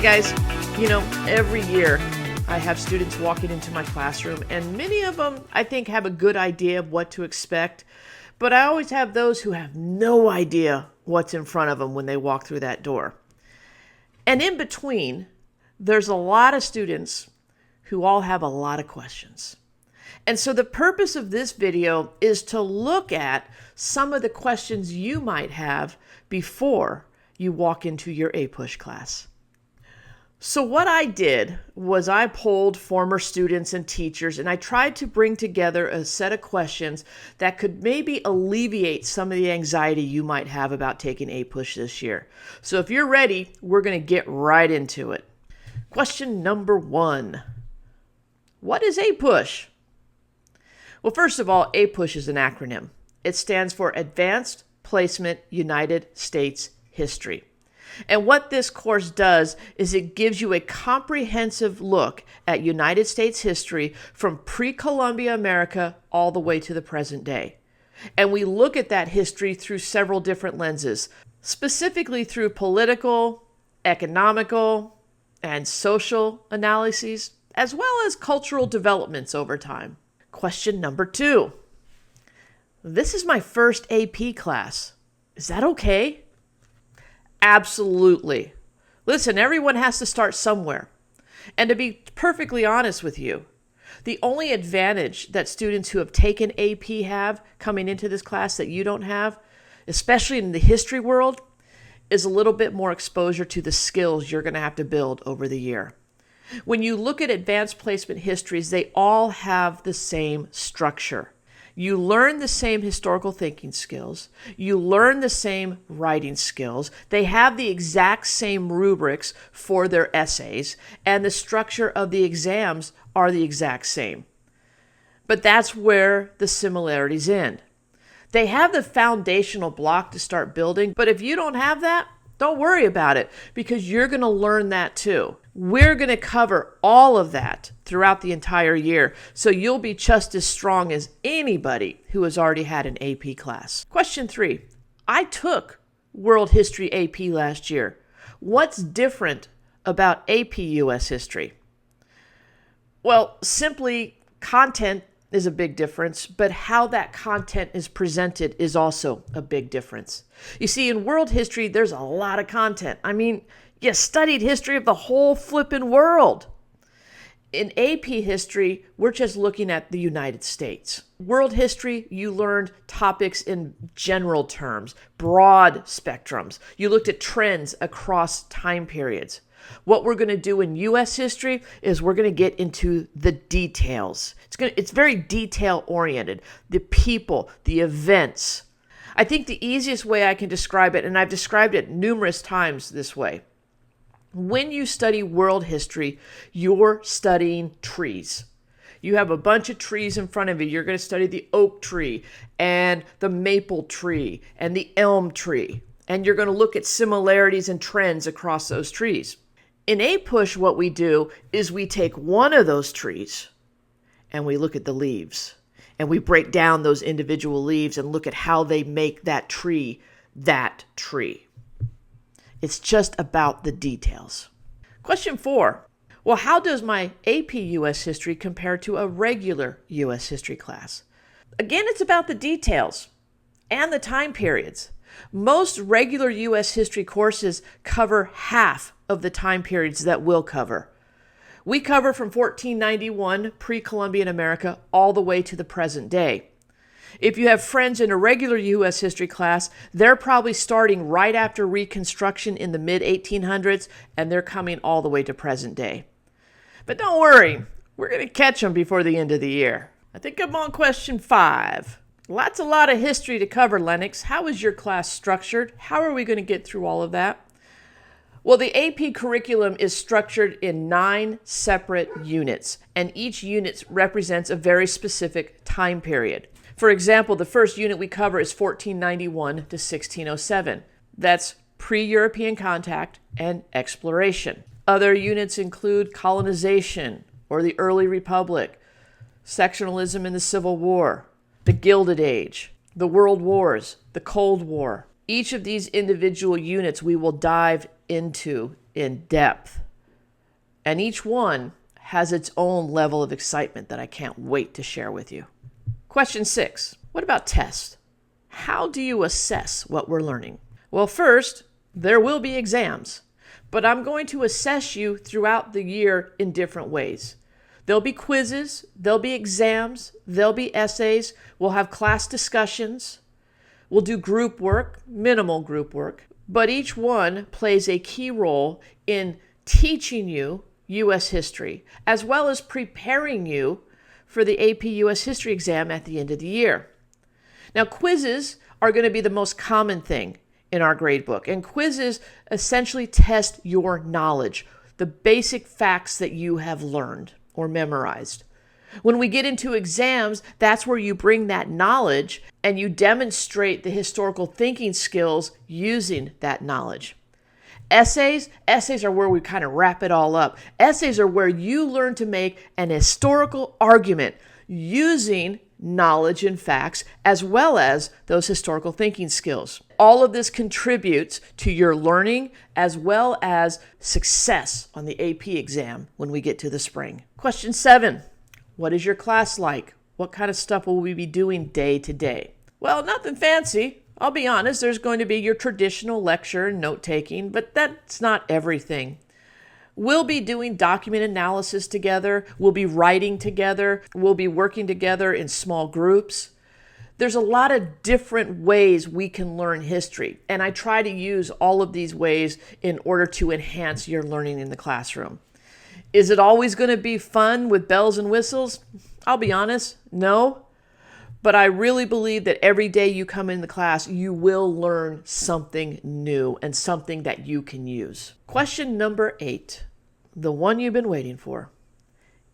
guys. Every year I have students walking into my classroom, and many of them, I think, have a good idea of what to expect. But I always have those who have no idea what's in front of them when they walk through that door. And in between, there's a lot of students who all have a lot of questions. And so the purpose of this video is to look at some of the questions you might have before you walk into your APUSH class. So what I did was I polled former students and teachers, and I tried to bring together a set of questions that could maybe alleviate some of the anxiety you might have about taking APUSH this year. So if you're ready, we're going to get right into it. Question number 1. What is APUSH? Well, first of all, APUSH is an acronym. It stands for Advanced Placement United States History. And what this course does is it gives you a comprehensive look at United States history from pre-Columbia America all the way to the present day. And we look at that history through several different lenses, specifically through political, economical, and social analyses, as well as cultural developments over time. Question number 2. This is my first AP class. Is that okay? Absolutely. Listen, everyone has to start somewhere. And to be perfectly honest with you, the only advantage that students who have taken AP have coming into this class that you don't have, especially in the history world, is a little bit more exposure to the skills you're going to have to build over the year. When you look at advanced placement histories, they all have the same structure. You learn the same historical thinking skills. You learn the same writing skills. They have the exact same rubrics for their essays, and the structure of the exams are the exact same. But that's where the similarities end. They have the foundational block to start building, but if you don't have that, don't worry about it, because you're going to learn that too. We're going to cover all of that throughout the entire year, so you'll be just as strong as anybody who has already had an AP class. Question 3. I took World History AP last year. What's different about AP US History? Well, simply content is a big difference, but how that content is presented is also a big difference. You see, in world history, there's a lot of content. I mean, you studied history of the whole flippin' world. In AP history, we're just looking at the United States. World history, you learned topics in general terms, broad spectrums. You looked at trends across time periods. What we're going to do in U.S. history is we're going to get into the details. It's very detail-oriented. The people, the events. I think the easiest way I can describe it, and I've described it numerous times this way, when you study world history, you're studying trees. You have a bunch of trees in front of you. You're going to study the oak tree and the maple tree and the elm tree. And you're going to look at similarities and trends across those trees. In APUSH, what we do is we take one of those trees and we look at the leaves. And we break down those individual leaves and look at how they make that tree that tree. It's just about the details. Question 4. Well, how does my AP US History compare to a regular US History class? Again, it's about the details and the time periods. Most regular US History courses cover half of the time periods that we'll cover. We cover from 1491, pre-Columbian America, all the way to the present day. If you have friends in a regular U.S. history class, they're probably starting right after Reconstruction in the mid-1800s, and they're coming all the way to present day. But don't worry, we're going to catch them before the end of the year. I think I'm on question 5. A lot of history to cover, Lennox. How is your class structured? How are we going to get through all of that? Well, the AP curriculum is structured in 9 separate units, and each unit represents a very specific time period. For example, the first unit we cover is 1491 to 1607. That's pre-European contact and exploration. Other units include colonization or the early republic, sectionalism in the Civil War, the Gilded Age, the World Wars, the Cold War. Each of these individual units we will dive into in depth. And each one has its own level of excitement that I can't wait to share with you. Question 6. What about tests? How do you assess what we're learning? Well, first, there will be exams, but I'm going to assess you throughout the year in different ways. There'll be quizzes, there'll be exams, there'll be essays, we'll have class discussions, we'll do group work, minimal group work, but each one plays a key role in teaching you U.S. history, as well as preparing you for the AP U.S. history exam at the end of the year. Now, quizzes are going to be the most common thing in our grade book, and quizzes essentially test your knowledge, the basic facts that you have learned or memorized. When we get into exams, that's where you bring that knowledge and you demonstrate the historical thinking skills using that knowledge. Essays are where we kind of wrap it all up. Essays are where you learn to make an historical argument using knowledge and facts, as well as those historical thinking skills. All of this contributes to your learning as well as success on the AP exam when we get to the spring. Question 7. What is your class like? What kind of stuff will we be doing day to day? Well, nothing fancy. I'll be honest, there's going to be your traditional lecture and note-taking, but that's not everything. We'll be doing document analysis together. We'll be writing together. We'll be working together in small groups. There's a lot of different ways we can learn history, and I try to use all of these ways in order to enhance your learning in the classroom. Is it always going to be fun with bells and whistles? I'll be honest, no. But I really believe that every day you come in the class, you will learn something new and something that you can use. Question number 8, the one you've been waiting for.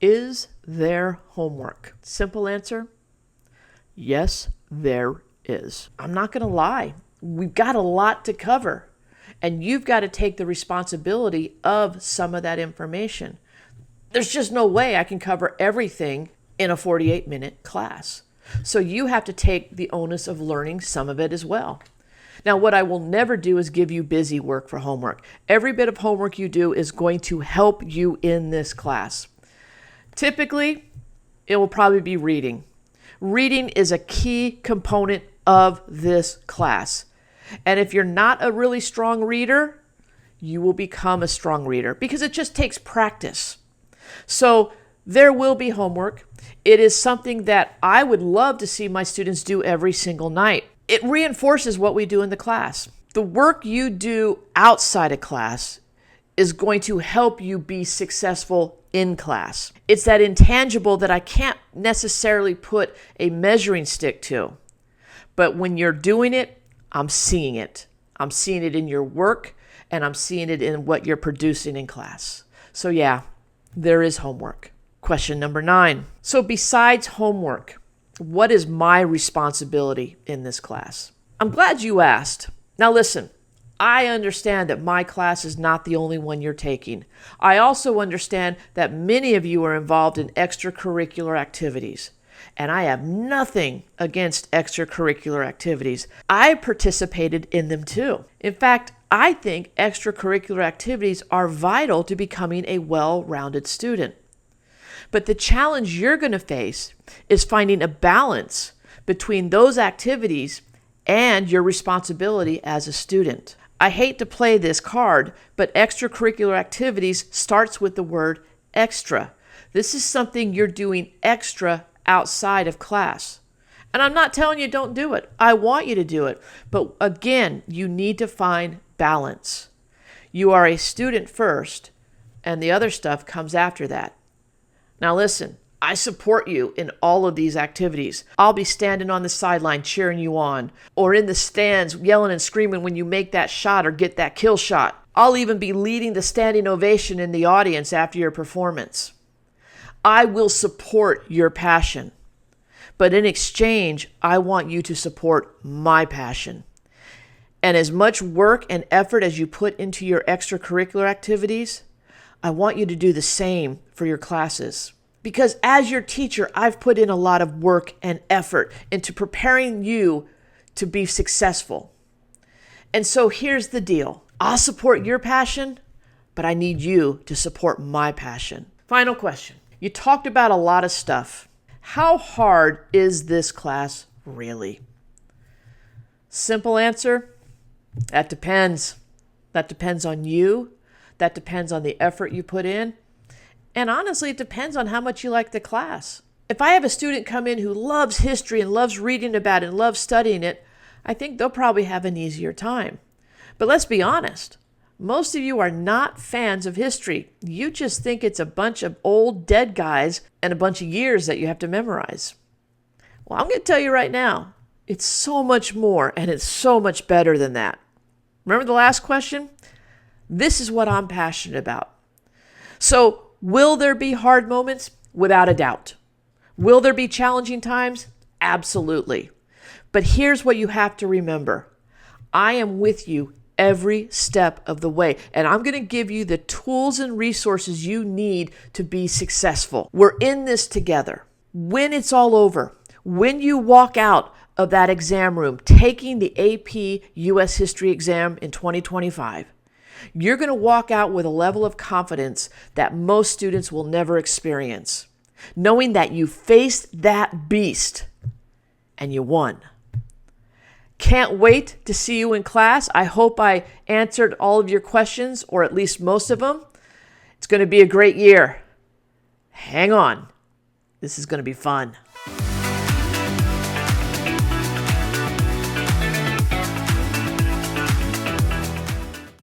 Is there homework? Simple answer, yes, there is. I'm not going to lie. We've got a lot to cover, and you've got to take the responsibility of some of that information. There's just no way I can cover everything in a 48-minute class. So you have to take the onus of learning some of it as well. Now, what I will never do is give you busy work for homework. Every bit of homework you do is going to help you in this class. Typically, it will probably be reading. Reading is a key component of this class. And if you're not a really strong reader, you will become a strong reader because it just takes practice. So there will be homework. It is something that I would love to see my students do every single night. It reinforces what we do in the class. The work you do outside of class is going to help you be successful in class. It's that intangible that I can't necessarily put a measuring stick to. But when you're doing it, I'm seeing it. I'm seeing it in your work, and I'm seeing it in what you're producing in class. So yeah, there is homework. Question number 9. So besides homework, what is my responsibility in this class? I'm glad you asked. Now listen, I understand that my class is not the only one you're taking. I also understand that many of you are involved in extracurricular activities. And I have nothing against extracurricular activities. I participated in them too. In fact, I think extracurricular activities are vital to becoming a well-rounded student. But the challenge you're going to face is finding a balance between those activities and your responsibility as a student. I hate to play this card, but extracurricular activities starts with the word extra. This is something you're doing extra outside of class. And I'm not telling you don't do it. I want you to do it. But again, you need to find balance. You are a student first, and the other stuff comes after that. Now listen, I support you in all of these activities. I'll be standing on the sideline cheering you on, or in the stands yelling and screaming when you make that shot or get that kill shot. I'll even be leading the standing ovation in the audience after your performance. I will support your passion, but in exchange, I want you to support my passion. And as much work and effort as you put into your extracurricular activities, I want you to do the same for your classes. Because as your teacher, I've put in a lot of work and effort into preparing you to be successful. And so here's the deal. I'll support your passion, but I need you to support my passion. Final question. You talked about a lot of stuff. How hard is this class really? Simple answer, that depends. That depends on you. That depends on the effort you put in. And honestly, it depends on how much you like the class. If I have a student come in who loves history and loves reading about it and loves studying it, I think they'll probably have an easier time. But let's be honest. Most of you are not fans of history. You just think it's a bunch of old dead guys and a bunch of years that you have to memorize. Well, I'm going to tell you right now, it's so much more and it's so much better than that. Remember the last question? This is what I'm passionate about. So, will there be hard moments? Without a doubt. Will there be challenging times? Absolutely. But here's what you have to remember. I am with you every step of the way, and I'm going to give you the tools and resources you need to be successful. We're in this together. When it's all over, when you walk out of that exam room taking the AP US History exam in 2025, you're going to walk out with a level of confidence that most students will never experience, knowing that you faced that beast and you won. Can't wait to see you in class. I hope I answered all of your questions, or at least most of them. It's going to be a great year. Hang on. This is going to be fun.